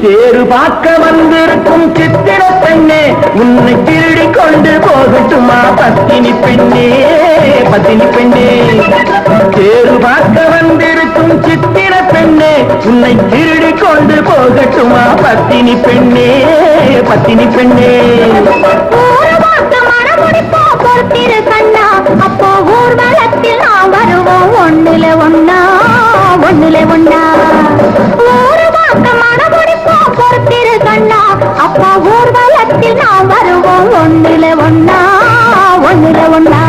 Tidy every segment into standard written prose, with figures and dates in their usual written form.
தேரு பார்க்க வந்திருக்கும் சித்திர பெண்ணே, உன்னை திருடி கொண்டு போகட்டுமா பத்தினி பெண்ணே, பத்தினி பெண்ணே. தேரு பார்க்க வந்திருக்கும் சித்திர பெண்ணே, உன்னை திருடி கொண்டு போகட்டுமா பத்தினி பெண்ணே, பத்தினி பெண்ணே. பொறுத்திரு கண்ணா, அப்போ ஊர்வலத்தில் நான் வருவோம் ஒண்ணுல ஒண்ணா, ஒண்ணுல ஒண்ணா. ஊர்வாக்கமான முடிப்போம் பொறுத்திரு கண்ணா, அப்போ ஊர்வலத்தில் நான் வருவோம் ஒண்ணுல ஒண்ணா, ஒண்ணுல ஒண்ணா.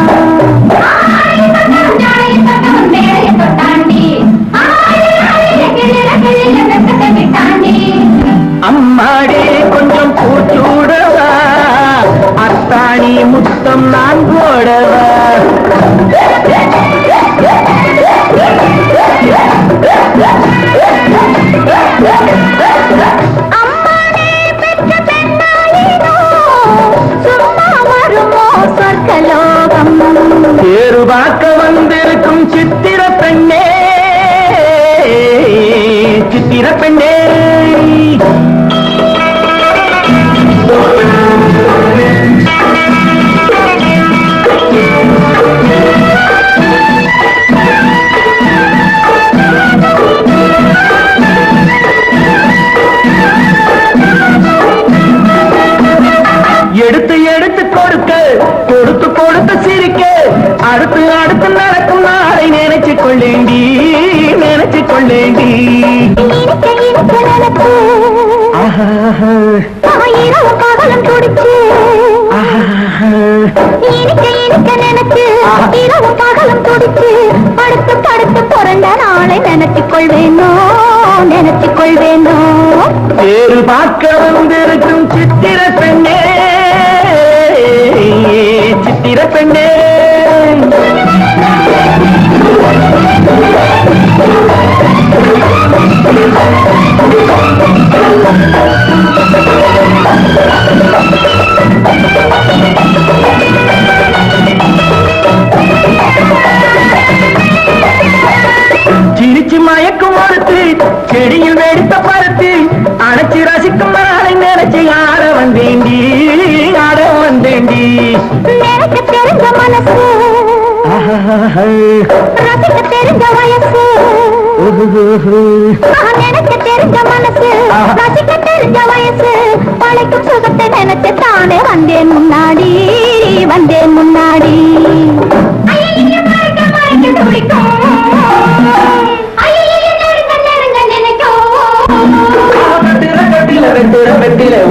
அம்மாடி கொஞ்சம் பூச்சூடவா, அத்தாணி முத்தம் நான் போடவா. அம்மானே பெற்ற பெண்ணாயினோ, சும்மா வருமோ சொர்க்கலோகம். தேரு பார்க்க வந்திருக்கும் சித்திர பெண்ணே, சித்திர பெண்ணே. எடுத்து எடுத்து கொடுக்க, கொடுத்து கொடுத்து சிரிக்க, அடுத்து அடுத்து நடக்கும் நாளை நினைச்சு கொள்ளேண்டி, நினைச்சு கொள்ளேண்டி. இரவு பகலும் துடிச்சு, இனிக்க இனிக்க நினைச்சு, இரவு பகலும் துடிச்சு, படுத்து படுத்து பிறந்த நாளை நினைச்சு கொள்வேனோ, நினைச்சு கொள்வேனோ. தேரு பார்க்க வந்திருக்கும் சித்திர பெண்ணே, சித்திர பெண்ணே. சிரிச்சு மயக்கும் ஒருத்து, செடியில் வெடித்த பருத்து, அணைச்சி ரசிக்கும் நாளை நினைச்சு ஆட வந்தேண்டி, ஆட வந்தேண்டி. நினைக்க தெரிஞ்ச மனசு, ரசிக்க தெரிஞ்ச வயசு, நினைக்க தெரிஞ்ச மனசு, ரசிக்க தெரிஞ்ச வயசு, பழைக்கும் சுகத்தை நினைச்சு தானே வந்தேன் முன்னாடி, வந்தேன் முன்னாடி.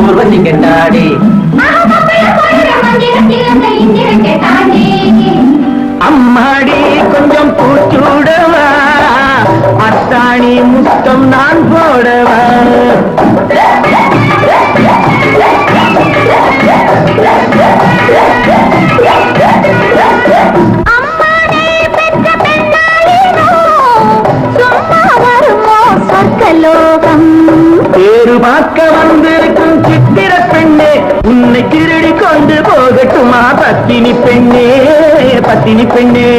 ஊர்வசி கண்டாடி, அம்மாடி கொஞ்சம் பூச்சூடவா, அத்தாணி முத்தம் நான் போடவா. அம்மானே பெற்ற பெண்ணாயினோ, சும்மா வருமோ சொர்க்கலோகம். தேரு பார்க்க வந்திருக்கும் சித்திர பெண்ணே, உன்னை திருடி கொண்டு போகட்டுமா பத்தினி பெண்ணே, பத்தினி பெண்ணே.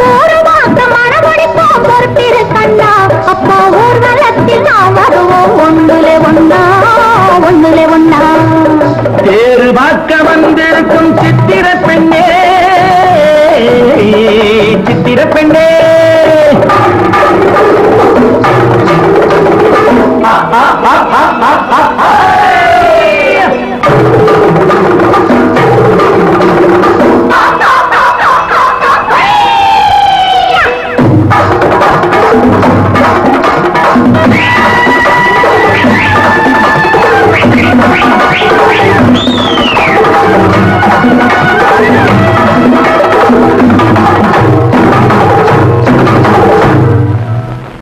ஒரு வாக்க மனமுடிப்போம் பொறுத்திரு கண்ணா, அப்போ ஊர்வலத்தில் நான் வருவோம் ஒண்ணுல ஒண்ணா, ஒண்ணுல ஒண்ணா. தேரு பார்க்க வந்திருக்கும் சித்திர பெண்ணே, சித்திர பெண்ணே. ஆ ஆ